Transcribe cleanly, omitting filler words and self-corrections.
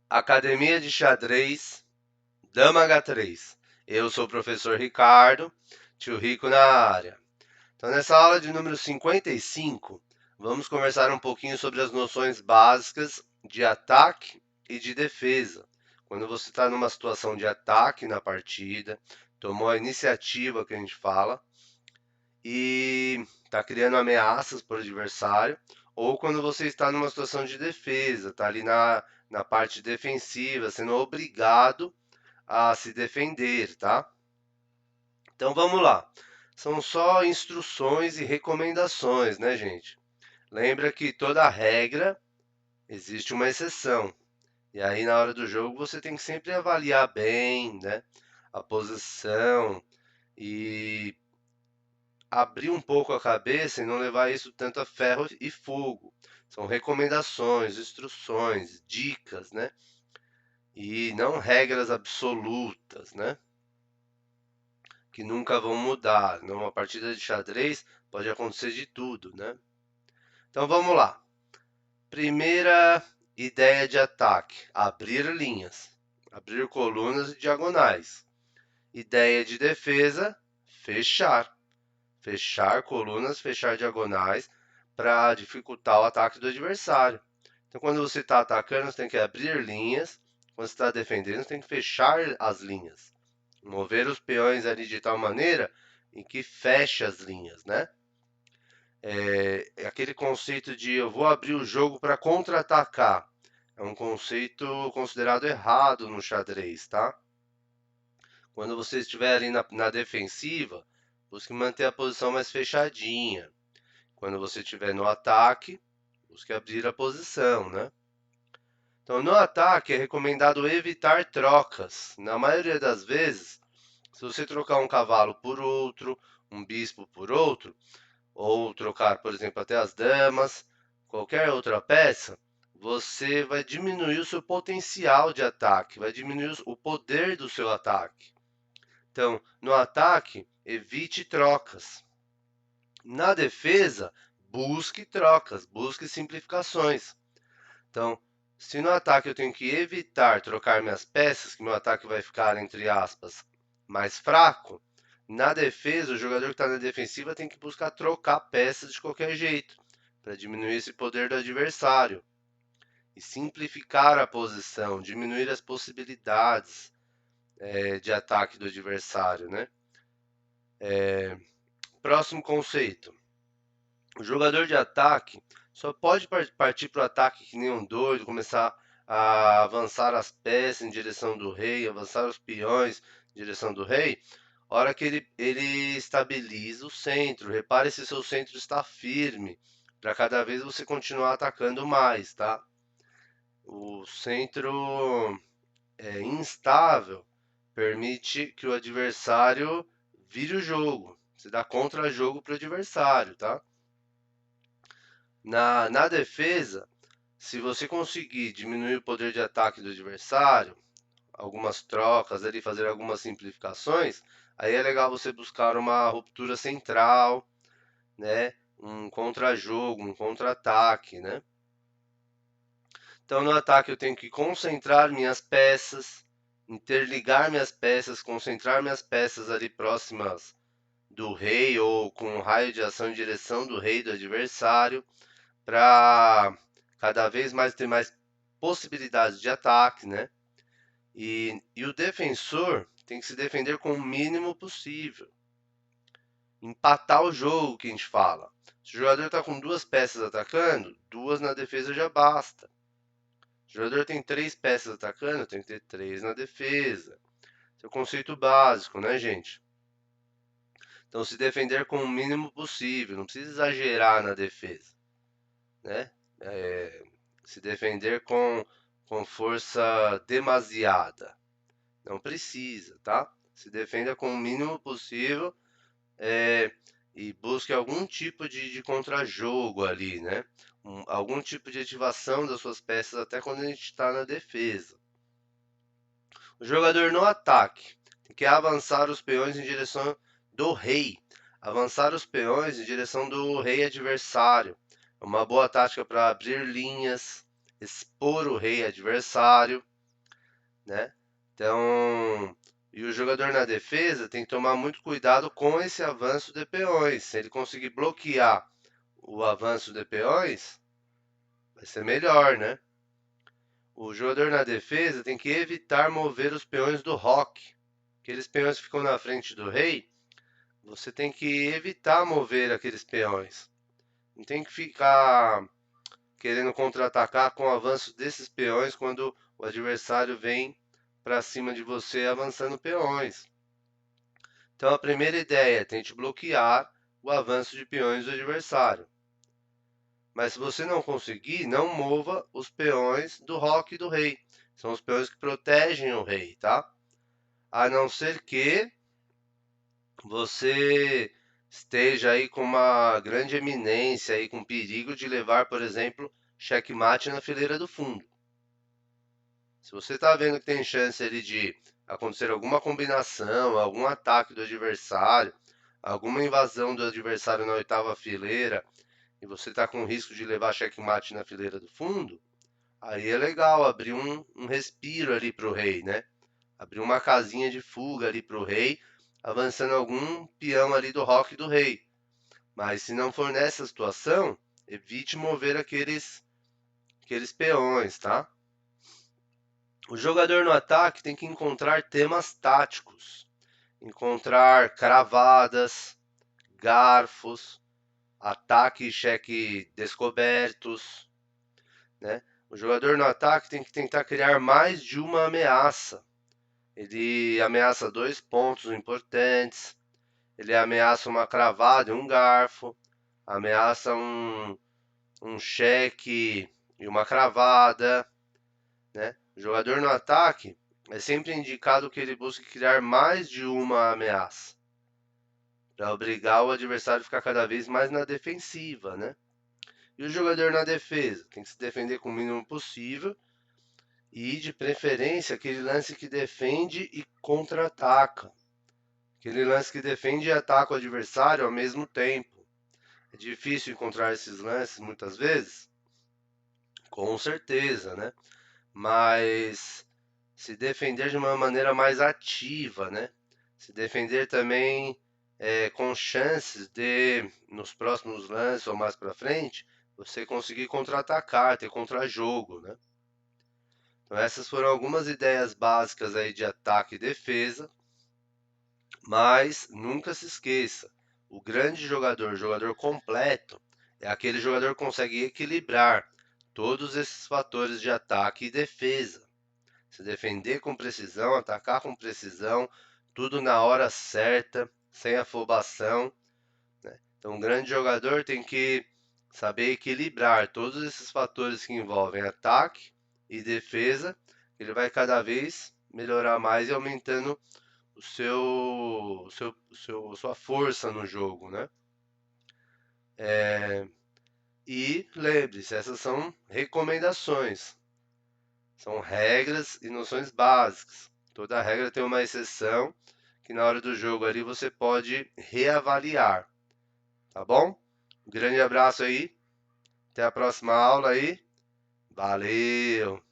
Academia de Xadrez, Dama H3. Eu sou o professor Ricardo, tio Rico na área. Então, nessa aula de número 55, vamos conversar um pouquinho sobre as noções básicas de ataque e de defesa. Quando você está numa situação de ataque na partida, tomou a iniciativa que a gente fala, e está criando ameaças para o adversário, ou quando você está numa situação de defesa, está ali na parte defensiva, sendo obrigado a se defender, tá? Então vamos lá. São só instruções e recomendações, né, gente? Lembra que toda regra existe uma exceção. E aí na hora do jogo você tem que sempre avaliar bem, né, a posição e abrir um pouco a cabeça e não levar isso tanto a ferro e fogo. São recomendações, instruções, dicas, né? E não regras absolutas, né? Que nunca vão mudar. Numa partida de xadrez pode acontecer de tudo, né? Então vamos lá. Primeira ideia de ataque: abrir linhas, abrir colunas e diagonais. Ideia de defesa: fechar. Fechar colunas, fechar diagonais para dificultar o ataque do adversário. Então, quando você está atacando, você tem que abrir linhas. Quando você está defendendo, você tem que fechar as linhas. Mover os peões ali de tal maneira em que feche as linhas, né? É aquele conceito de eu vou abrir o jogo para contra-atacar. É um conceito considerado errado no xadrez, tá? Quando você estiver ali na defensiva, busque manter a posição mais fechadinha. Quando você estiver no ataque, busque abrir a posição, né? Então, no ataque é recomendado evitar trocas. Na maioria das vezes, se você trocar um cavalo por outro, um bispo por outro, ou trocar, por exemplo, até as damas, qualquer outra peça, você vai diminuir o seu potencial de ataque, vai diminuir o poder do seu ataque. Então, no ataque, evite trocas. Na defesa, busque trocas, busque simplificações. Então, se no ataque eu tenho que evitar trocar minhas peças, que meu ataque vai ficar, entre aspas, mais fraco, na defesa, o jogador que está na defensiva tem que buscar trocar peças de qualquer jeito, para diminuir esse poder do adversário. E simplificar a posição, diminuir as possibilidades de ataque do adversário, né? Próximo conceito. O jogador de ataque só pode partir para o ataque que nem um doido, começar a avançar as peças em direção do rei, avançar os peões em direção do rei, hora que ele estabiliza o centro. Repare se seu centro está firme, para cada vez você continuar atacando mais, tá? O centro instável permite que o adversário vire o jogo. Você dá contra-jogo para o adversário, tá? Na defesa, se você conseguir diminuir o poder de ataque do adversário, algumas trocas ali, fazer algumas simplificações, aí é legal você buscar uma ruptura central, né? Um contra-jogo, um contra-ataque, né? Então no ataque eu tenho que concentrar minhas peças, interligar minhas peças, concentrar minhas peças ali próximas do rei ou com um raio de ação em direção do rei do adversário, para cada vez mais ter mais possibilidades de ataque, né? E o defensor tem que se defender com o mínimo possível. Empatar o jogo, que a gente fala. Se o jogador está com duas peças atacando, duas na defesa já basta. Se o jogador tem três peças atacando, tem que ter três na defesa. Esse é o conceito básico, né, gente? Então, se defender com o mínimo possível, não precisa exagerar na defesa, né? Se defender com força demasiada. Não precisa, tá? Se defenda com o mínimo possível e busque algum tipo de contra-jogo ali, né? Algum tipo de ativação das suas peças até quando a gente está na defesa. O jogador no ataque tem que avançar os peões em direção do rei. Avançar os peões em direção do rei adversário. É uma boa tática para abrir linhas, expor o rei adversário. né? Então, e o jogador na defesa tem que tomar muito cuidado com esse avanço de peões. Se ele conseguir bloquear o avanço de peões, vai ser melhor, né? O jogador na defesa tem que evitar mover os peões do roque. Aqueles peões que ficam na frente do rei, você tem que evitar mover aqueles peões. Não tem que ficar querendo contra-atacar com o avanço desses peões quando o adversário vem para cima de você avançando peões. Então a primeira ideia é tente bloquear o avanço de peões do adversário. Mas se você não conseguir, não mova os peões do roque e do rei. São os peões que protegem o rei, tá? A não ser que você esteja aí com uma grande eminência aí com perigo de levar, por exemplo, checkmate na fileira do fundo. Se você está vendo que tem chance ali de acontecer alguma combinação, algum ataque do adversário, alguma invasão do adversário na oitava fileira, e você está com risco de levar checkmate na fileira do fundo, aí é legal abrir um respiro ali para o rei, né? Abrir uma casinha de fuga ali para o rei, avançando algum peão ali do roque do rei. Mas se não for nessa situação, evite mover aqueles peões, tá? O jogador no ataque tem que encontrar temas táticos, encontrar cravadas, garfos, ataque e cheque descobertos, né? O jogador no ataque tem que tentar criar mais de uma ameaça. Ele ameaça 2 pontos importantes, ele ameaça uma cravada e um garfo, ameaça um cheque e uma cravada, né? O jogador no ataque é sempre indicado que ele busque criar mais de uma ameaça, para obrigar o adversário a ficar cada vez mais na defensiva, né? E o jogador na defesa tem que se defender com o mínimo possível e, de preferência, aquele lance que defende e contra-ataca. Aquele lance que defende e ataca o adversário ao mesmo tempo. É difícil encontrar esses lances muitas vezes? Com certeza, né? Mas se defender de uma maneira mais ativa, né? Se defender também com chances de, nos próximos lances ou mais para frente, você conseguir contra-atacar, ter contra-jogo, né? Então essas foram algumas ideias básicas aí de ataque e defesa, mas nunca se esqueça, o grande jogador, o jogador completo, é aquele jogador que consegue equilibrar todos esses fatores de ataque e defesa. Se defender com precisão, atacar com precisão, tudo na hora certa, sem afobação, né? Então, um grande jogador tem que saber equilibrar todos esses fatores que envolvem ataque e defesa. Ele vai cada vez melhorar mais e aumentando sua força no jogo, né? E lembre-se, essas são recomendações. São regras e noções básicas. Toda regra tem uma exceção que na hora do jogo ali você pode reavaliar, tá bom? Um grande abraço aí, até a próxima aula aí. Valeu!